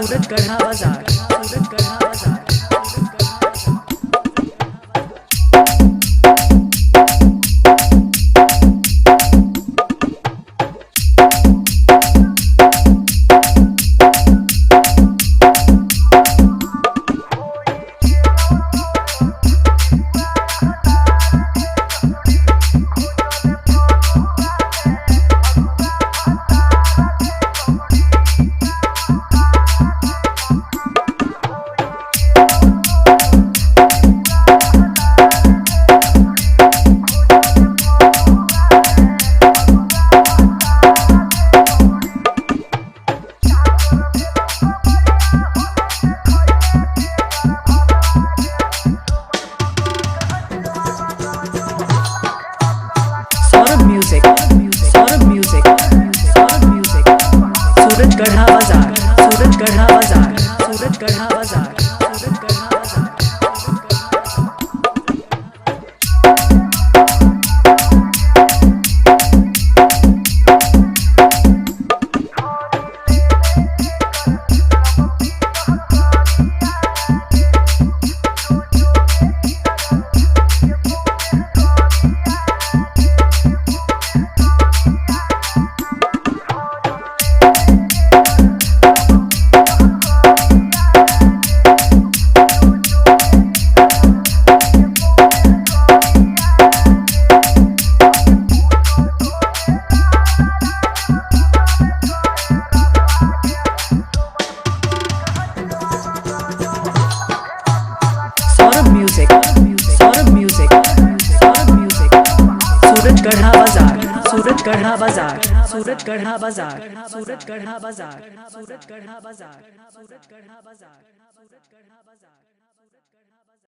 सूरजगढ़ा बाजार, सूरजगढ़ा बाजार। Music, Saurabh music, Saurabh music. Surajgarha बाजार, सूरजगढ़ा बाजार, सूरजगढ़ा बाजार, सूरजगढ़ा बाजार। Music, Saurabh music, Saurabh music. Surajgarha बाजार, सूरजगढ़ा बाजार, सूरजगढ़ा बाजार, सूरजगढ़ा बाजार, सूरजगढ़ा बाजार, सूरजगढ़ा बाजार, सूरजगढ़ा।